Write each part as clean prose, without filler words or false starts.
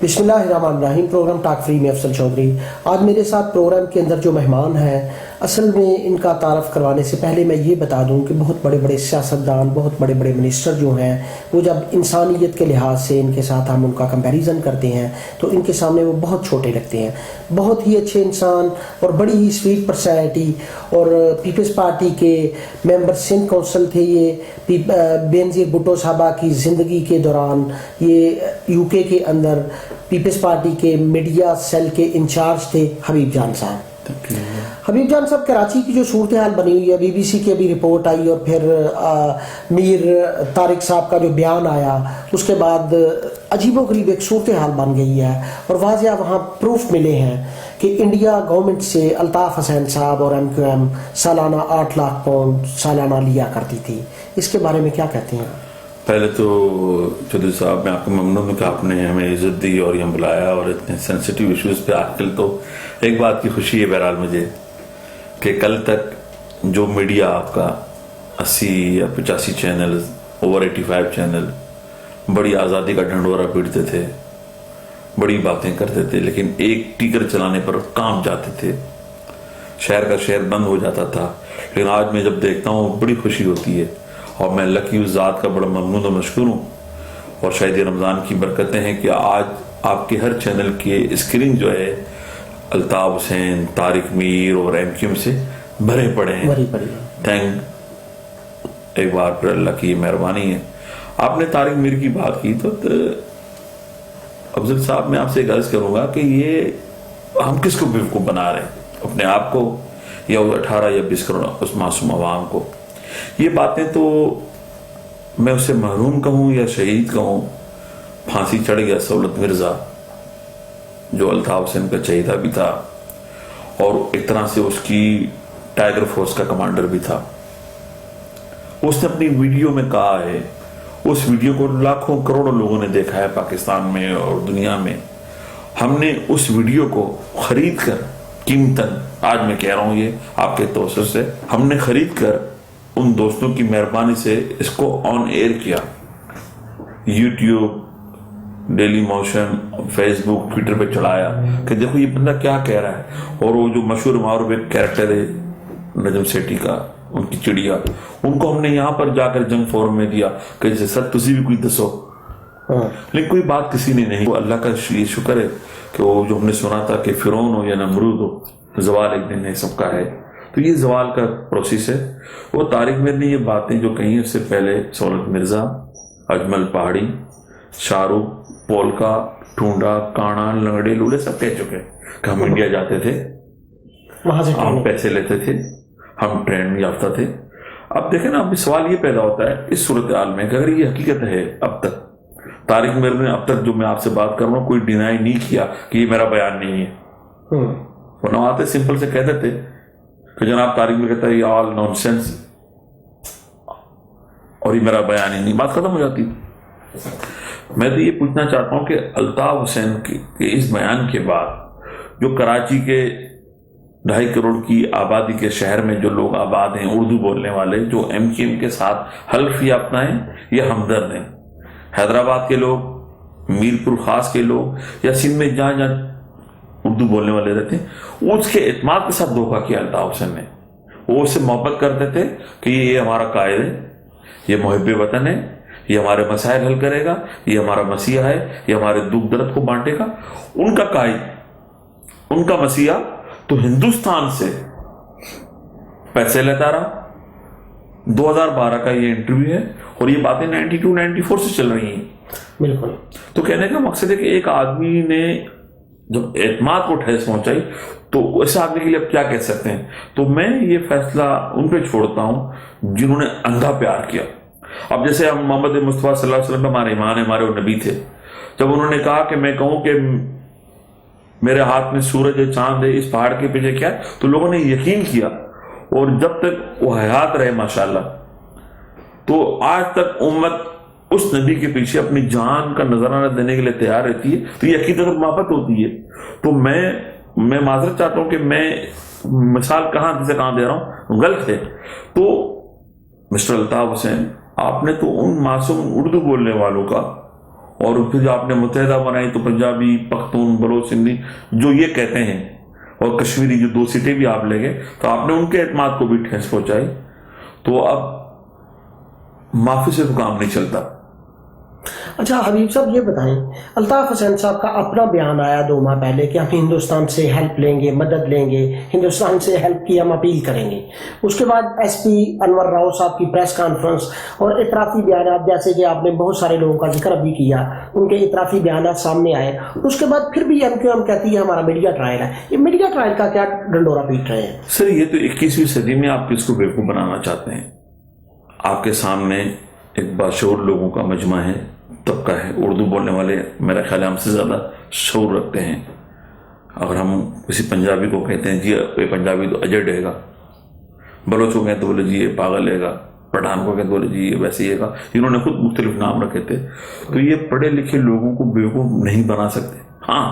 بسم اللہ الرحمن الرحیم. پروگرام ٹاک فری میں افضل چودھری. آج میرے ساتھ پروگرام کے اندر جو مہمان ہیں، اصل میں ان کا تعارف کروانے سے پہلے میں یہ بتا دوں کہ بہت بڑے بڑے سیاستدان، بہت بڑے بڑے منسٹر جو ہیں، وہ جب انسانیت کے لحاظ سے ان کے ساتھ ہم ان کا کمپیریزن کرتے ہیں تو ان کے سامنے وہ بہت چھوٹے لگتے ہیں. بہت ہی اچھے انسان اور بڑی ہی سویٹ پرسنالٹی، اور پیپلز پارٹی کے ممبر سندھ کونسل تھے. یہ بینظیر بھٹو صاحبہ کی زندگی کے دوران یہ یو کے اندر پیپلز پارٹی کے میڈیا سیل کے انچارج تھے. حبیب جان صاحب کراچی کی جو صورتحال بنی ہوئی ہے، بی بی سی کی ابھی رپورٹ آئی اور پھر میر طارق صاحب کا جو بیان آیا، اس کے بعد عجیب و غریب ایک صورتحال بن گئی ہے اور واضح وہاں پروف ملے ہیں کہ انڈیا گورنمنٹ سے الطاف حسین صاحب اور MQM سالانہ 8 لاکھ پاؤنڈ سالانہ لیا کرتی تھی. اس کے بارے میں کیا کہتے ہیں؟ پہلے تو چودھری صاحب میں آپ کو ممنون ہوں کہ آپ نے ہمیں عزت دی اور یہاں بلایا، اور اتنے سینسیٹیو ایشوز پہ آج کل تو ایک بات کی خوشی ہے بہرحال مجھے کہ کل تک جو میڈیا آپ کا 80 یا 85 چینل، اوور 85 چینل بڑی آزادی کا ڈھنڈورا پیٹتے تھے، بڑی باتیں کرتے تھے، لیکن ایک ٹیکر چلانے پر کام جاتے تھے، شہر کا شہر بند ہو جاتا تھا. لیکن آج میں جب دیکھتا ہوں بڑی خوشی ہوتی ہے، اور میں اللہ کی اس ذات کا بڑا ممنون و مشکور ہوں، اور شاید یہ رمضان کی برکتیں ہیں کہ آج آپ کے ہر چینل کے اسکرین جو ہے الطاف حسین، طارق میر اور MQM سے بھرے پڑے ہیں. تھینک ایک بار پھر اللہ کی مہربانی ہے. آپ نے طارق میر کی بات کی تو افضل صاحب میں آپ سے ایک عرض کروں گا کہ یہ ہم کس کو بیوقوف بنا رہے ہیں، اپنے آپ کو یا 18 یا 20 کروڑ اس معصوم عوام کو؟ یہ باتیں تو میں اسے محروم کہوں یا شہید کہوں. پھانسی چڑھ گیا سہولت مرزا جو الطاف حسین کا چہیتا بھی تھا اور ایک طرح سے اس کی ٹائیگر فورس کا کمانڈر بھی تھا. اس نے اپنی ویڈیو میں کہا ہے، اس ویڈیو کو لاکھوں کروڑوں لوگوں نے دیکھا ہے پاکستان میں اور دنیا میں. ہم نے اس ویڈیو کو خرید کر قیمتاً، آج میں کہہ رہا ہوں یہ آپ کے توسط سے، ہم نے خرید کر ان دوستوں کی مہربانی سے اس کو آن ایئر کیا. یوٹیوب، ڈیلی موشن، فیس بک، ٹویٹر پہ چڑھایا کہ دیکھو یہ بندہ کیا کہہ رہا ہے. اور وہ جو مشہور معروف ایک کیریکٹر ہے نجم سیٹھی کا، ان کی چڑیا، ان کو ہم نے یہاں پر جا کر جنگ فورم میں دیا کہ جیسے سر تسی بھی کوئی دسو، لیکن کوئی بات کسی نے نہیں. اللہ کا یہ شکر ہے کہ وہ جو ہم نے سنا تھا کہ فرعون ہو یا نمرود ہو، زوال ایک دن ہے سب کا ہے. تو یہ زوال کا پروسیس ہے. وہ طارق میر نے یہ باتیں جو کہیں اس سے پہلے سہولت مرزا، اجمل پہاڑی، شاہ رخ، پولکا، ٹونڈا، کانا، لنگڑے، لولے سب کہہ چکے کہ ہم انڈیا جاتے تھے، ہم پیسے لیتے تھے، ہم ٹرینڈ میں یافتہ تھے. اب دیکھیں نا، اب سوال یہ پیدا ہوتا ہے اس صورتحال میں کہ اگر یہ حقیقت ہے، اب تک طارق میر نے اب تک جو میں آپ سے بات کر رہا ہوں کوئی ڈینائی نہیں کیا کہ یہ میرا بیان نہیں ہے. وہ نہ آتے سمپل سے کہہ دیتے کہ جناب طارق میر کہتا ہے یہ آل نان سینس اور یہ میرا بیان ہی نہیں، بات ختم ہو جاتی. میں تو یہ پوچھنا چاہتا ہوں کہ الطاف حسین کے اس بیان کے بعد جو کراچی کے 2.5 کروڑ کی آبادی کے شہر میں جو لوگ آباد ہیں اردو بولنے والے، جو MQM کے ساتھ حلف یافتہ ہیں یا ہمدرد ہیں، حیدرآباد کے لوگ، میرپور خاص کے لوگ، یا سندھ میں جہاں جہاں اردو بولنے والے رہتے ہیں، اس کے اعتماد کے ساتھ دھوکہ کیا الطاف حسین نے. وہ اس سے محبت کرتے تھے کہ یہ ہمارا قائد ہے، یہ محب وطن ہے، یہ ہمارے مسائل حل کرے گا، یہ ہمارا مسیحا ہے، یہ ہمارے دکھ درد کو بانٹے گا. ان کا قائد، ان کا مسیحا تو ہندوستان سے پیسے لیتا رہا. 2012 کا یہ انٹرویو ہے اور یہ باتیں 92-94 سے چل رہی ہیں. بالکل. تو کہنے کا مقصد ہے کہ ایک آدمی نے جب اعتماد کو ٹھیس پہنچائی تو ایسے آدمی کے لیے اب کیا کہہ سکتے ہیں. تو میں یہ فیصلہ ان پہ چھوڑتا ہوں جنہوں نے اندھا پیار کیا. اب جیسے ہم محمد مصطفیٰ صلی اللہ علیہ وسلم ہمارے ایمان ہے، ہمارے وہ نبی تھے. جب انہوں نے کہا کہ میں کہوں کہ میرے ہاتھ میں سورج ہے، چاند ہے، اس پہاڑ کے پیچھے کیا ہے، تو لوگوں نے یقین کیا. اور جب تک وہ حیات رہے ماشاءاللہ، تو آج تک امت اس نبی کے پیچھے اپنی جان کا نذرانہ دینے کے لیے تیار رہتی ہے. تو یہ عقیدت محبت ہوتی ہے. تو میں معذرت چاہتا ہوں کہ میں مثال کہاں سے کہاں دے رہا ہوں، غلط ہے. تو مسٹر الطاف حسین، آپ نے تو ان معصوم اردو بولنے والوں کا اور پھر جو آپ نے متحدہ بنائی تو پنجابی، پختون، بلوچ، سندھی جو یہ کہتے ہیں، اور کشمیری جو 2 سیٹیں بھی آپ لے گئے، تو آپ نے ان کے اعتماد کو بھی ٹھیس پہنچائی. تو اب معافی سے تو کام نہیں چلتا. اچھا حبیب صاحب یہ بتائیں، الطاف حسین صاحب کا اپنا بیان آیا 2 ماہ پہلے کہ ہم ہندوستان سے ہیلپ لیں گے، مدد لیں گے، ہندوستان سے ہیلپ کی ہم اپیل کریں گے. اس کے بعد ایس پی انور راؤ صاحب کی پریس کانفرنس اور اعترافی بیانات، جیسے کہ آپ نے بہت سارے لوگوں کا ذکر ابھی کیا، ان کے اعترافی بیانات سامنے آئے. اس کے بعد پھر بھی ایم کہتی ہے ہمارا میڈیا ٹرائل ہے. یہ میڈیا ٹرائل کا کیا ڈنڈورا پیٹ رہے ہیں؟ سر یہ تو 21ویں صدی میں آپ کس کو بیوقوف بنانا چاہتے ہیں؟ آپ کے سامنے ایک باشعور لوگوں کا مجمع ہے، طبقہ ہے. اردو بولنے والے میرا خیال ہے ہم سے زیادہ شعور رکھتے ہیں. اگر ہم کسی پنجابی کو کہتے ہیں جی یہ پنجابی تو اجڑ ہے گا، بلوچ کو کہتے تو بولے جی یہ پاگل ہے گا، پٹھان کو کہتے بولے جی یہ ویسے ہی ہے گا. انہوں نے خود مختلف نام رکھے تھے. تو یہ پڑھے لکھے لوگوں کو بیوقوف نہیں بنا سکتے. ہاں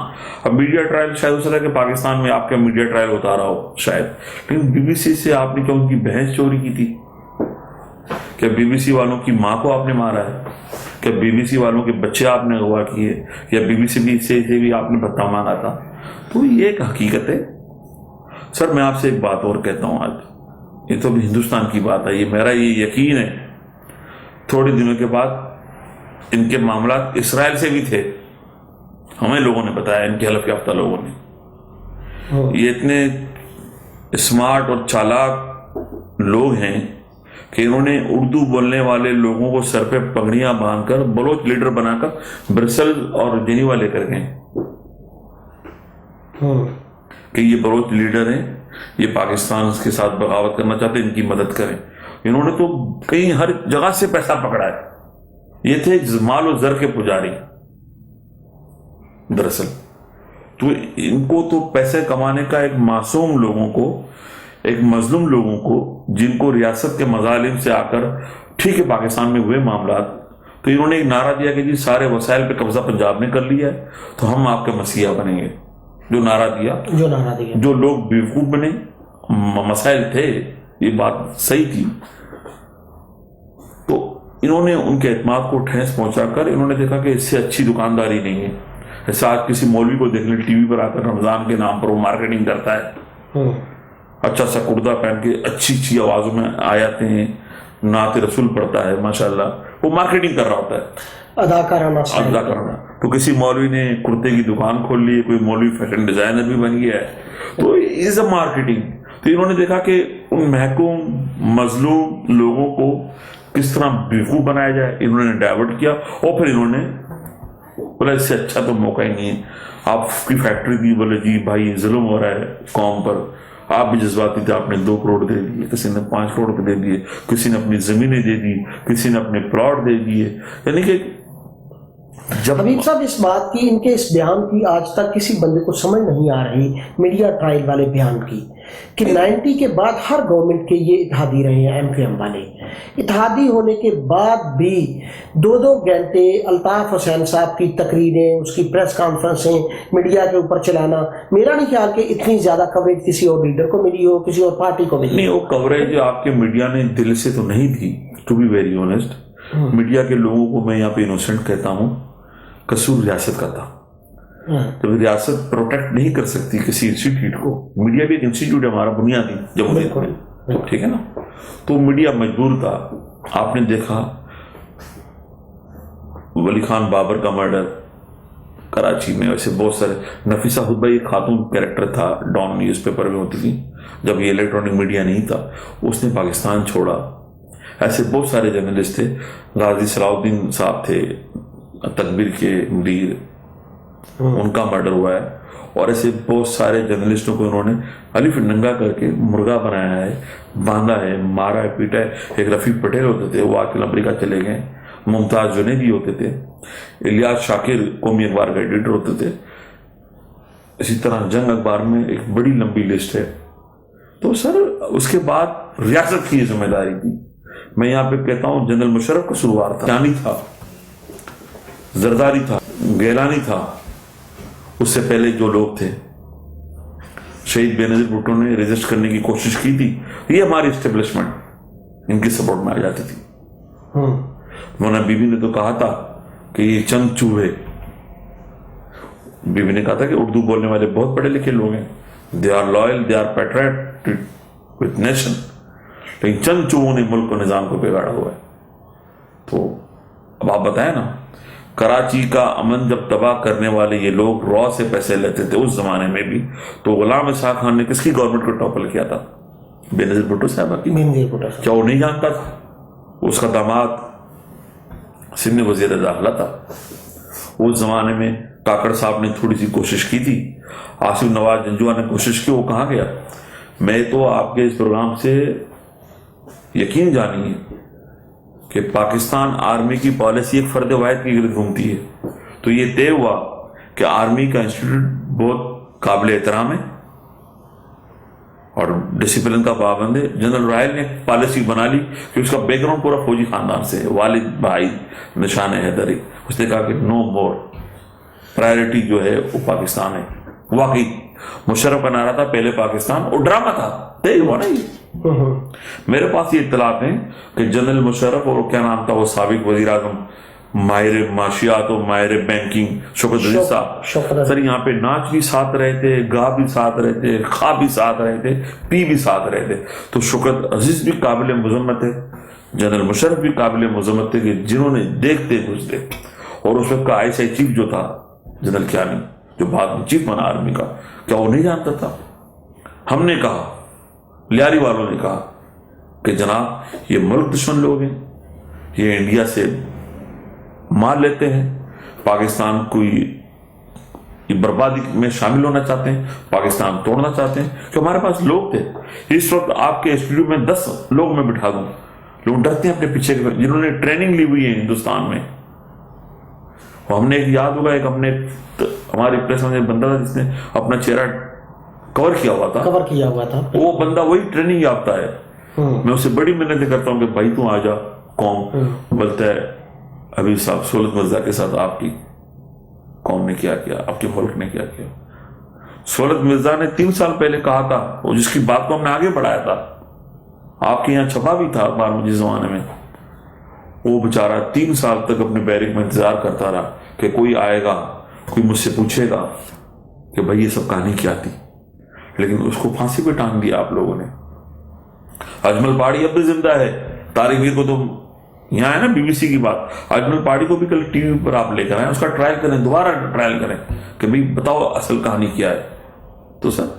اب میڈیا ٹرائل شاید ہو سکتا ہے کہ پاکستان میں آپ کا میڈیا ٹرائل ہوتا رہا ہو شاید، لیکن بی بی سی سے آپ نے کیا ان کی بحث چوری کی تھی؟ کیا بی بی سی والوں کی ماں کو آپ نے مارا ہے؟ کیا بی بی سی والوں کے بچے آپ نے اغوا کیے؟ یا بی بی سی سے بھی آپ نے بھتہ مانگا تھا؟ تو یہ ایک حقیقت ہے. سر میں آپ سے ایک بات اور کہتا ہوں، آج یہ تو ابھی ہندوستان کی بات ہے، یہ میرا یہ یقین ہے تھوڑے دنوں کے بعد ان کے معاملات اسرائیل سے بھی تھے. ہمیں لوگوں نے بتایا، ان کے حلف یافتہ لوگوں نے. یہ اتنے اسمارٹ اور چالاک لوگ ہیں کہ انہوں نے اردو بولنے والے لوگوں کو سر پہ پگڑیاں باندھ کر بلوچ لیڈر بنا کر برسل اور جنیوا لے کر گئے کہ یہ بلوچ لیڈر ہیں، یہ پاکستان کے ساتھ بغاوت کرنا چاہتے ہیں، ان کی مدد کریں. انہوں نے تو کہیں ہر جگہ سے پیسہ پکڑا ہے. یہ تھے مال و زر کے پجاری دراصل. تو ان کو تو پیسے کمانے کا ایک معصوم لوگوں کو، ایک مظلوم لوگوں کو جن کو ریاست کے مظالم سے آ کر ٹھیک ہے پاکستان میں ہوئے معاملات، تو انہوں نے ایک نعرہ دیا کہ جی سارے وسائل پہ قبضہ پنجاب نے کر لیا ہے تو ہم آپ کے مسیحا بنیں گے. جو نعرہ دیا، جو لوگ بیوقوف بنے، مسائل تھے، یہ بات صحیح تھی. تو انہوں نے ان کے اعتماد کو ٹھیس پہنچا کر انہوں نے دیکھا کہ اس سے اچھی دکانداری نہیں ہے. ایسا آج کسی مولوی کو دیکھ لیں ٹی وی پر آ کر رمضان کے نام پر وہ مارکیٹنگ کرتا ہے، اچھا سا کرتا پہن کے اچھی اچھی آوازوں میں آیاتیں ہیں، نعت رسول پڑھتا ہے، ماشاءاللہ وہ مارکیٹنگ کر رہا ہوتا ہے، ادا کرنا. تو کسی مولوی نے کرتے کی دکان کھول لی ہے، کوئی مولوی فیشن ڈیزائنر بھی بن گیا ہے، تو از اے مارکیٹنگ. تو انہوں نے دیکھا کہ ان محکوم مظلوم لوگوں کو کس طرح بیوقوف بنایا جائے. انہوں نے ڈائیورٹ کیا اور پھر انہوں نے بولا اس سے اچھا تو موقع ہی نہیں ہے. آپ کی فیکٹری دی، بولے جی بھائی ظلم ہو رہا ہے قوم پر. آپ بھی جذباتی تھے، آپ نے 2 کروڑ دے دیے، کسی نے 5 کروڑ دے دیے، کسی نے اپنی زمینیں دے دی، کسی نے اپنے پلاٹ دے دیے. یعنی کہ جب حبیب صاحب اس بات کی، ان کے اس بیان کی آج تک کسی بندے کو سمجھ نہیں آ رہی، میڈیا ٹرائل والے بیان کی، کہ 90 کے بعد ہر گورنمنٹ کے یہ اتحادی رہے ہیں MQM والے. اتحادی ہونے کے بعد بھی 2 گھنٹے الطاف حسین صاحب کی تقریریں، اس کی پریس کانفرنسیں میڈیا کے اوپر چلانا، میرا نہیں خیال کہ اتنی زیادہ کوریج کسی اور لیڈر کو ملی ہو، کسی اور پارٹی کو ملی. نہیں، وہ کوریج آپ کے میڈیا نے دل سے تو نہیں دی. To be very honest, media کے لوگوں کو میں یہاں پہ انوسنٹ کہتا ہوں، قصور ریاست کا تھا. تو ریاست پروٹیکٹ نہیں کر سکتی کسی انسٹیٹیوٹ کو. میڈیا بھی ایک انسٹیٹیوٹ ہے ہمارا بنیادی جمہوریت میں، ٹھیک ہے نا. تو میڈیا مجبور تھا. آپ نے دیکھا ولی خان بابر کا مرڈر کراچی میں، ویسے بہت سارے. نفیسہ خود بھائی ایک خاتون کیریکٹر تھا، ڈان نیوز پیپر میں ہوتی تھی جب یہ الیکٹرانک میڈیا نہیں تھا، اس نے پاکستان چھوڑا. ایسے بہت سارے جرنلسٹ تھے. غازی صلاح الدین صاحب تھے تکبیر کے مدیر، ان کا مرڈر ہوا ہے. اور ایسے بہت سارے جرنلسٹوں کو انہوں نے الف ننگا کر کے مرغا بنایا ہے، باندھا ہے، مارا ہے، پیٹا ہے. ایک رفیق پٹیل ہوتے تھے، وہ آ کے امریکہ چلے گئے. ممتاز جنیدی ہوتے تھے. الیاس شاکر قومی اخبار کا ایڈیٹر ہوتے تھے. اسی طرح جنگ اخبار میں ایک بڑی لمبی لسٹ ہے. تو سر اس کے بعد ریاست کی ذمہ داری تھی. میں یہاں پہ کہتا ہوں جنرل مشرف کا قصوروار تھا، جانی تھا، زرداری تھا، گیلانی تھا. اس سے پہلے جو لوگ تھے، شہید بے نظیر بھٹو نے ریزسٹ کرنے کی کوشش کی تھی. یہ ہماری اسٹیبلشمنٹ ان کی سپورٹ میں آ جاتی تھی. مولانا بی بی نے تو کہا تھا کہ یہ چند چوہے، بیوی نے کہا تھا کہ اردو بولنے والے بہت پڑھے لکھے لوگ ہیں، they are loyal, they are patriot with nation, لیکن چند چوہوں نے ملک و نظام کو بگاڑا ہوا ہے. تو اب آپ بتائیں نا، کراچی کا امن جب تباہ کرنے والے یہ لوگ را سے پیسے لیتے تھے اس زمانے میں بھی، تو غلام اسحاق خان نے کس کی گورنمنٹ کو ٹاپل کیا تھا؟ بینظیر بھٹو صاحبہ کی. کیا وہ نہیں جانتا تھا؟ اس کا داماد سندھ میں وزیر داخلہ تھا. اس زمانے میں کاکڑ صاحب نے تھوڑی سی کوشش کی تھی، آصف نواز جنجوعہ نے کوشش کی، وہ کہاں گیا؟ میں تو آپ کے اس پروگرام سے یقین جانیے کہ پاکستان آرمی کی پالیسی ایک فرد واحد کی گرد گھومتی ہے. تو یہ طے ہوا کہ آرمی کا انسٹیٹیوٹ بہت قابل احترام ہے اور ڈسپلن کا پابند ہے. جنرل رائل نے پالیسی بنا لی کہ اس کا بیک گراؤنڈ پورا فوجی خاندان سے ہے، والد بھائی نشان حیدری. اس نے کہا کہ نو مور، پرائرٹی جو ہے وہ پاکستان ہے. واقعی مشرف کا نعرہ تھا پہلے پاکستان، اور ڈرامہ تھا، طے ہوا نا. یہ میرے پاس یہ اطلاعات ہیں کہ جنرل مشرف اور کیا نام تھا وہ سابق وزیر اعظم ماہر معاشیات اور ماہر بینکنگ شوکت عزیز صاحب، سر یہاں پہ ناچ بھی ساتھ رہے تھے، گا بھی ساتھ رہے تھے، کھا بھی ساتھ رہے تھے، پی بھی ساتھ رہے تھے. تو شوکت عزیز بھی قابل مذمت ہے، جنرل مشرف بھی قابل مذمت ہے کہ جنہوں نے دیکھتے گزرے. اور اس وقت کا آئی سی چیف جو تھا جنرل کیانی، جو بعد میں چیف بنا آرمی کا، کیا وہ نہیں جانتا تھا؟ ہم نے کہا، لیاری والوں نے کہا کہ جناب یہ ملک دشمن لوگ ہیں، یہ انڈیا سے مال لیتے ہیں، پاکستان کو یہ بربادی میں شامل ہونا چاہتے ہیں، پاکستان توڑنا چاہتے ہیں. کہ ہمارے پاس لوگ تھے. اس وقت آپ کے انسٹیٹیوٹ میں 10 لوگ میں بٹھا دوں، لوگ ڈرتے ہیں اپنے پیچھے، جنہوں نے ٹریننگ لی ہوئی ہے ہندوستان میں. ہم نے ایک یاد ہوگا، ایک ہماری پریس میں بندہ تھا جس نے اپنا چہرہ کور کیا ہوا تھا، وہ بندہ وہی ٹریننگ یافتہ ہے. میں اسے بڑی محنتیں کرتا ہوں کہ بھائی تو آ جا قوم. بولتا ہے ابھی صاحب سہولت مرزا کے ساتھ آپ کی قوم نے کیا کیا، آپ کے ملک نے کیا کیا. سہولت مرزا نے 3 سال پہلے کہا تھا، وہ جس کی بات کو ہم نے آگے بڑھایا تھا، آپ کے یہاں چھپا بھی تھا اخبار میں جس زمانے میں. وہ بیچارہ 3 سال تک اپنے بیرک میں انتظار کرتا رہا کہ کوئی آئے گا، کوئی مجھ سے پوچھے گا کہ بھائی یہ سب کہانی کیا تھی. لیکن اس کو پھانسی پہ ٹانگ دیا آپ لوگوں نے. اجمل پاڑی اب بھی زندہ ہے. طارق ویر کو تو یہاں ہے نا بی بی سی کی بات، اجمل پاڑی کو بھی کل ٹی وی پر آپ لے کر آئیں، اس کا ٹرائل کریں، دوبارہ ٹرائل کریں کہ بھائی بتاؤ اصل کہانی کیا ہے. تو سر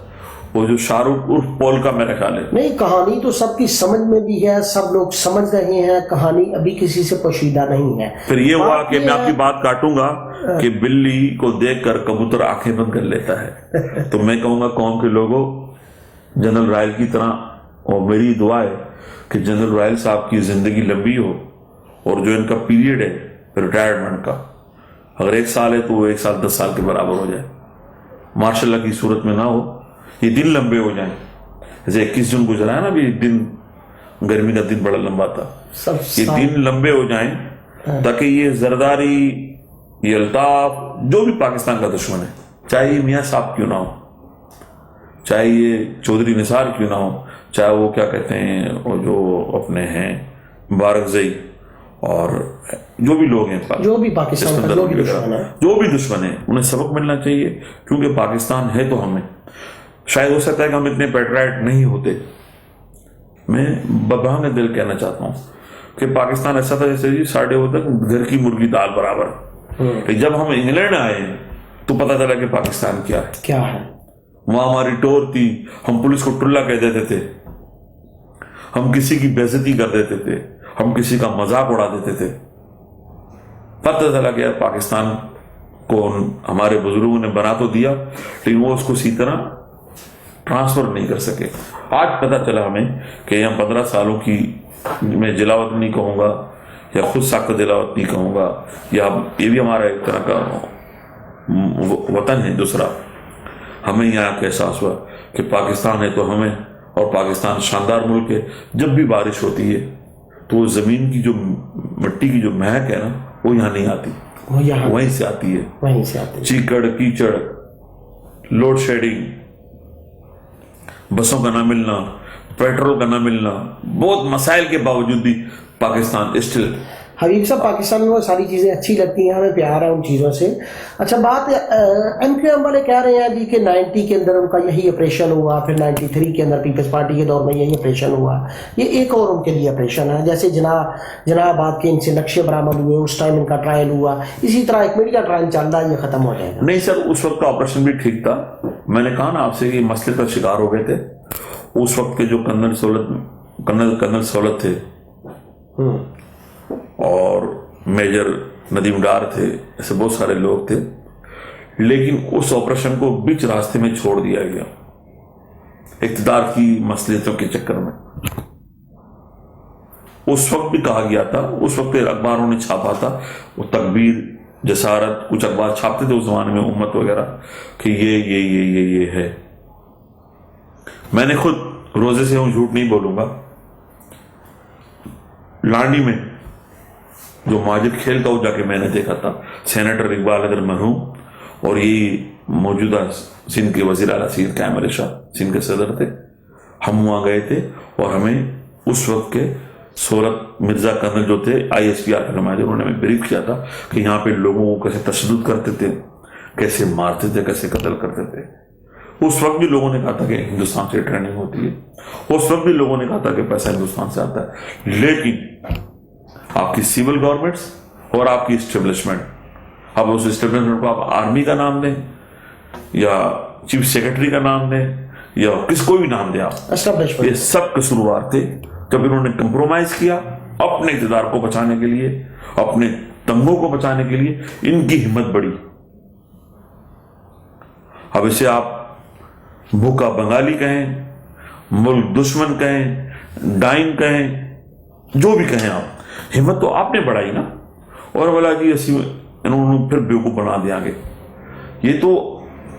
وہ جو شاہ رخ عرف پول کا میرا خیال ہے، نہیں، کہانی تو سب کی سمجھ میں بھی ہے، سب لوگ سمجھ رہے ہیں، کہانی ابھی کسی سے پوشیدہ نہیں ہے. پھر یہ ہوا کہ میں آپ کی بات کاٹوں گا کہ بلی کو دیکھ کر کبوتر آنکھیں بند کر لیتا ہے. تو میں کہوں گا قوم کے لوگوں، جنرل رائل کی طرح، اور میری دعا ہے کہ جنرل رائل صاحب کی زندگی لمبی ہو، اور جو ان کا پیریڈ ہے ریٹائرمنٹ کا، اگر 1 سال ہے تو وہ 1 سال 10 سال کے برابر ہو جائے. ماشاء اللہ کی صورت میں نہ ہو، یہ دن لمبے ہو جائیں. جیسے 21 جون گزرا ہے نا، ابھی دن، گرمی کا دن بڑا لمبا تھا، یہ دن لمبے ہو جائیں تاکہ یہ زرداری، یہ الطاف، جو بھی پاکستان کا دشمن ہے، چاہے یہ میاں صاحب کیوں نہ ہو، چاہے یہ چودھری نثار کیوں نہ ہو، چاہے وہ کیا کہتے ہیں وہ جو اپنے ہیں مبارک زئی، اور جو بھی لوگ ہیں، جو بھی پاکستان کا جو بھی دشمن ہے، انہیں سبق ملنا چاہیے. کیونکہ پاکستان ہے تو ہمیں، شاید ہو سکتا ہے کہ ہم اتنے پیٹرائٹ نہیں ہوتے. میں ببرہنہ دل کہنا چاہتا ہوں کہ پاکستان ایسا تھا جیسے جی ساڑھے وہ تک گھر کی مرغی دال برابر. جب ہم انگلینڈ آئے تو پتہ چلا کہ پاکستان کیا ہے. وہاں ہماری ٹور تھی، ہم پولیس کو ٹلا کہہ دیتے تھے، ہم کسی کی بے عزتی کر دیتے تھے، ہم کسی کا مذاق اڑا دیتے تھے. پتہ چلا کہ پاکستان کو ہمارے بزرگوں نے بنا تو دیا، لیکن وہ اس کو اسی طرح ٹرانسفر نہیں کر سکے. آج پتہ چلا ہمیں کہ یہاں 15 سالوں کی، میں جلاوت نہیں کہوں گا یا خود ساختہ جلاوت نہیں کہوں گا، یا یہ بھی ہمارا ایک طرح کا وطن ہے دوسرا. ہمیں یہاں کا احساس ہوا کہ پاکستان ہے تو ہمیں، اور پاکستان شاندار ملک ہے. جب بھی بارش ہوتی ہے تو وہ زمین کی جو مٹی کی جو مہک ہے نا، وہ یہاں نہیں آتی، وہیں سے آتی ہے. چیکڑ کیچڑ، لوڈ شیڈنگ، بسوں کا نہ ملنا، پیٹرول کا نہ ملنا، بہت مسائل کے باوجود بھی پاکستان اسٹل حبیب صاحب پاکستان میں وہ ساری چیزیں اچھی لگتی ہیں, ہمیں پیار ہے ان چیزوں سے. اچھا بات ایم کیو ایم والے کہہ رہے ہیں جی کہ 90 کے اندر ان کا یہی آپریشن ہوا, پھر 93 کے اندر پیپلز پارٹی کے دور میں یہی آپریشن ہوا, یہ ایک اور ان کے لیے آپریشن ہے. جیسے جناب آباد کے ان سے نقشے برآمد ہوئے, اس ٹائم ان کا ٹرائل ہوا, اسی طرح ایک میڈیا ٹرائل چل رہا ہے, یہ ختم ہو جائے گا. نہیں سر, اس وقت کا آپریشن بھی ٹھیک تھا. میں نے کہا نا آپ سے کہ مسئلے کا شکار ہو گئے تھے. اس وقت کے جو کرنل سہولت تھے اور میجر ندیم ڈار تھے, ایسے بہت سارے لوگ تھے, لیکن اس آپریشن کو بیچ راستے میں چھوڑ دیا گیا اقتدار کی مصلحتوں کے چکر میں. اس وقت بھی کہا گیا تھا, اس وقت اخباروں نے چھاپا تھا, وہ تکبیر جسارت کچھ اخبار چھاپتے تھے اس زمانے میں, امت وغیرہ, کہ یہ ہے. میں نے خود روزے سے ہوں, جھوٹ نہیں بولوں گا, لانڈی میں جو ماجد کھیل کا, وہ جا کے میں نے دیکھا تھا. سینیٹر اقبال اگر مرحوم اور یہ موجودہ سندھ کے وزیر اعلیٰ سید کامل شاہ سندھ کے صدر تھے, ہم وہاں گئے تھے اور ہمیں اس وقت کے سہولت مرزا کرنل جو تھے ISPR کے نمائندے, انہوں نے ہمیں بریف کیا تھا کہ یہاں پہ لوگوں کو کیسے تشدد کرتے تھے, کیسے مارتے تھے, کیسے قتل کرتے تھے. اس وقت بھی لوگوں نے کہا تھا کہ ہندوستان سے ٹریننگ ہوتی ہے, اس وقت بھی لوگوں نے کہا تھا کہ پیسہ ہندوستان سے آتا ہے. لیکن آپ کی سول گورنمنٹس اور آپ کی اسٹیبلشمنٹ, اب اس اسٹیبلشمنٹ کو آپ آرمی کا نام دیں یا چیف سیکرٹری کا نام دیں یا کس کو بھی نام دیں آپ, یہ سب قصوروار تھے. جب انہوں نے کمپرومائز کیا اپنے اقتدار کو بچانے کے لیے, اپنے تنگوں کو بچانے کے لیے, ان کی ہمت بڑی. اب اسے آپ بھوکا بنگالی کہیں, ملک دشمن کہیں, ڈائن کہیں, جو بھی کہیں آپ, ہمت تو آپ نے بڑھائی نا. اور بولا جی ایسی انہوں نے پھر بیوقوف بنا دیا گے. یہ تو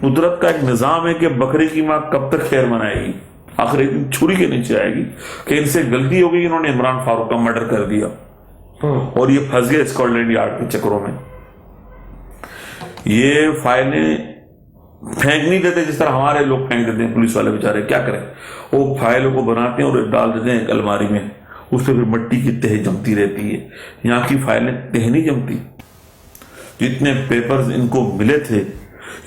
قدرت کا ایک نظام ہے کہ بکرے کی ماں کب تک خیر منائے گی, آخر ایک دن چھری کے نیچے آئے گی کہ ان سے غلطی ہو گئی, انہوں نے عمران فاروق کا مرڈر کر دیا اور یہ پھنس گئے اسکاٹ لینڈ یارڈ کے چکروں میں. یہ فائلیں پھینک نہیں دیتے جس طرح ہمارے لوگ پھینک دیتے ہیں, پولیس والے بیچارے کیا کریں, وہ فائلوں کو بناتے ہیں اور ڈال دیتے ہیں ایک الماری میں, اس پہ پھر مٹی کی تہ جمتی رہتی ہے. یہاں کی فائلیں تہ نہیں جمتی. جتنے پیپرز ان کو ملے تھے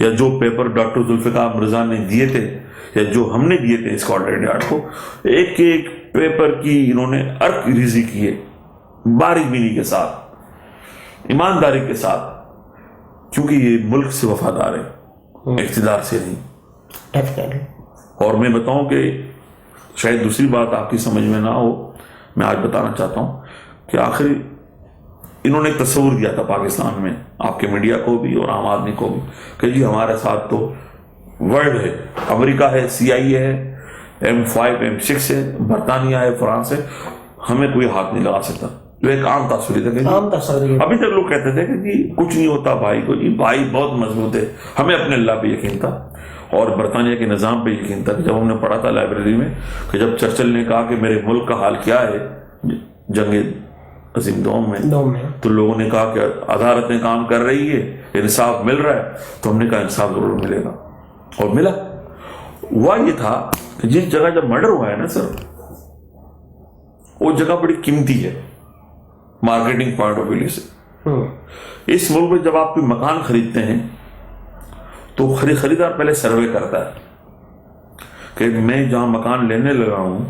یا جو پیپر ڈاکٹر ذوالفقار مرزا نے دیے تھے یا جو ہم نے دیے تھے اسکاٹ لینڈ یارڈ کو, ایک ایک پیپر کی انہوں نے ارک ریزی کی ہے, باریک بینی کے ساتھ, ایمانداری کے ساتھ, کیونکہ یہ ملک سے وفادار ہے, اقتدار سے نہیں. اور میں بتاؤں کہ شاید دوسری بات آپ کی سمجھ میں نہ ہو, میں آج بتانا چاہتا ہوں کہ آخر انہوں نے تصور کیا تھا پاکستان میں, آپ کے میڈیا کو بھی اور عام آدمی کو بھی, کہ جی ہمارے ساتھ تو ورلڈ ہے, امریکہ ہے, CIA ہے, M5 M6 ہے, برطانیہ ہے, فرانس ہے, ہمیں کوئی ہاتھ نہیں لگا سکتا. جو ایک عام تصویر تھا کہ ابھی تک لوگ کہتے تھے کہ جی کچھ نہیں ہوتا بھائی کو, جی بھائی بہت مضبوط ہے, ہمیں اپنے اللہ پہ یقین تھا اور برطانیہ کے نظام پہ یقین تھا. جب ہم نے پڑھا تھا لائبریری میں کہ جب چرچل نے کہا کہ میرے ملک کا حال کیا ہے جنگ عظیم دوم میں, تو لوگوں نے کہا کہ عدالتیں کام کر رہی ہے, انصاف مل رہا ہے, تو ہم نے کہا انصاف ضرور ملے گا, اور ملا. ہوا یہ تھا کہ جس جگہ جب مرڈر ہوا ہے نا سر, وہ جگہ بڑی قیمتی ہے مارکیٹنگ پوائنٹ آف ویو سے. اس ملک میں جب آپ کوئی مکان خریدتے ہیں تو خریدار پہلے سروے کرتا ہے کہ میں جہاں مکان لینے لگا ہوں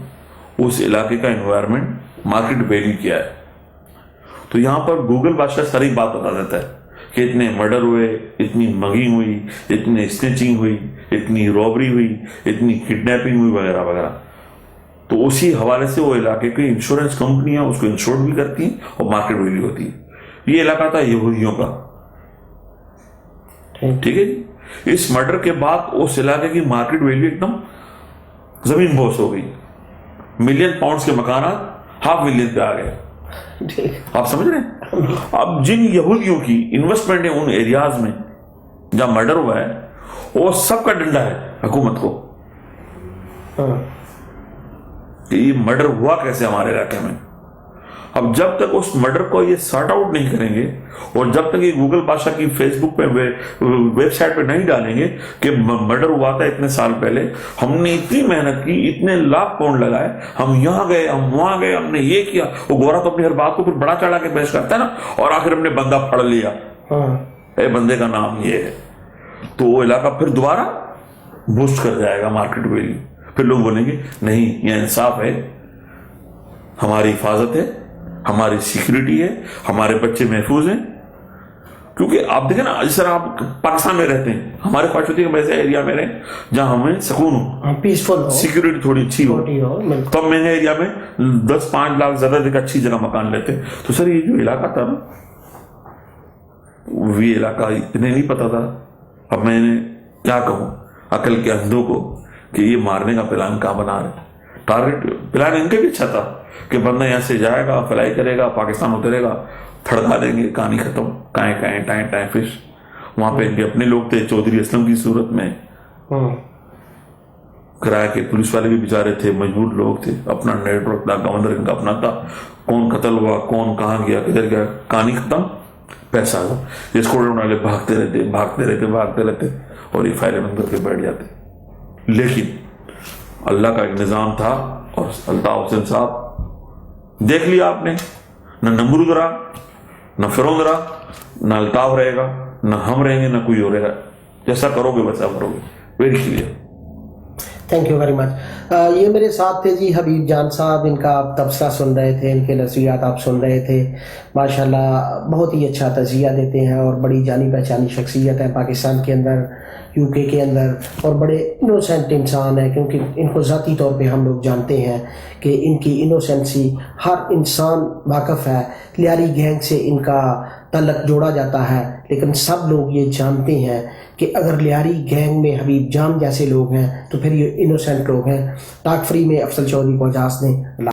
اس علاقے کا انوائرمنٹ مارکیٹ ویلیو کیا ہے. تو یہاں پر گوگل بادشاہ ساری بات بتا دیتا ہے کہ اتنے مرڈر ہوئے, اتنی مگنگ ہوئی, اتنے اسنیچنگ ہوئی, اتنی رابری ہوئی, اتنی کڈنیپنگ ہوئی, وغیرہ وغیرہ. تو اسی حوالے سے وہ علاقے کی انشورنس کمپنیاں اس کو انشور بھی کرتی ہیں اور مارکیٹ ویلیو ہوتی ہے. یہ علاقہ تھا یہودیوں کا, ٹھیک ہے جی. اس مرڈر کے بعد اس علاقے کی مارکیٹ ویلیو ایک دم زمین بوس ہو گئی. ملین پاؤنڈز کے مکانات $500,000 پہ آ گئے. آپ سمجھ رہے ہیں؟ اب جن یہودیوں کی انویسٹمنٹ ہے ان ایریاز میں جہاں مرڈر ہوا ہے, وہ سب کا ڈنڈا ہے حکومت کو کہ یہ مرڈر ہوا کیسے ہمارے علاقے میں. اب جب تک اس مرڈر کو یہ سارٹ آؤٹ نہیں کریں گے اور جب تک یہ گوگل بادشاہ کی فیس بک پہ ویب سائٹ پہ نہیں ڈالیں گے کہ مرڈر ہوا تھا اتنے سال پہلے, ہم نے اتنی محنت کی, اتنے لاکھ پاؤنڈ لگائے, ہم یہاں گئے, ہم وہاں گئے, ہم نے یہ کیا, وہ گورا تو اپنی ہر بات کو پھر بڑا چڑھا کے پیش کرتا ہے نا, اور آخر ہم نے بندہ پڑھ لیا, اے بندے کا نام یہ ہے, تو وہ علاقہ پھر دوبارہ بوسٹ کر جائے گا مارکیٹ ویلیو. پھر لوگ بولیں گے نہیں یہ انصاف ہے, ہماری حفاظت ہے, ہماری سیکورٹی ہے, ہمارے بچے محفوظ ہیں. کیونکہ آپ دیکھیں نا جس طرح آپ پاکستان میں رہتے ہیں, ہماری خواہش ہوتی ہے کہ ایسے ایریا میں رہیں جہاں ہمیں سکون ہو, پیسفل ہو, سیکورٹی تھوڑی اچھی ہو. تو ہم مہنگے ایریا میں 10-5 لاکھ زیادہ دیکھ اچھی جگہ مکان لیتے. تو سر یہ جو علاقہ تھا نا, وہ علاقہ اتنے نہیں پتا تھا. اب میں نے کیا کہوں عقل کے اندھوں کو کہ یہ مارنے کا پلان کہاں بنا رہے. ٹارگٹ پلان ان کا بھی اچھا تھا کہ بندہ یہاں سے جائے گا, فلائی کرے گا, پاکستان اترے گا, تھڑکا دیں گے, کہانی ختم, کائیں کائیں ٹائیں ٹائیں فش. وہاں پہ ان کے اپنے لوگ تھے چودھری اسلم کی صورت میں, کرایہ کے پولیس والے بھی بیچارے تھے, مجبور لوگ تھے, اپنا نیٹ ورک تھا, گورنر ان کا اپنا تھا, کون قتل ہوا, کون کہاں گیا, کدھر گیا, کہانی ختم, پیسہ آ گیا. یہ اسکوڈرن والے بھاگتے رہتے اور یہ فائلیں بند کر کے بیٹھ جاتے. لیکن اللہ کا ایک نظام تھا, اور الطاف حسین صاحب دیکھ لیا آپ نے, نہ نمرود رہا, نہ فرعون رہا, نہ الطاف رہے گا, نہ ہم رہیں گے, نہ کوئی اور رہے گا. جیسا کرو گے ویسا کرو گے. Very clear. Thank you very much. یہ میرے ساتھ تھے جی حبیب جان صاحب, ان کا آپ تبصرہ سن رہے تھے, ان کے نظریات آپ سن رہے تھے. ماشاءاللہ بہت ہی اچھا تجزیہ دیتے ہیں, اور بڑی جانی پہچانی شخصیت ہے پاکستان کے اندر, یو کے اندر, اور بڑے انوسینٹ انسان ہیں. کیونکہ ان کو ذاتی طور پہ ہم لوگ جانتے ہیں کہ ان کی انوسینسی ہر انسان واقف ہے. لیاری گینگ سے ان کا تعلق جوڑا جاتا ہے, لیکن سب لوگ یہ جانتے ہیں کہ اگر لیاری گینگ میں حبیب جان جیسے لوگ ہیں تو پھر یہ انوسینٹ لوگ ہیں. ٹاک فری میں افضل چودھری کو اجازت دیں.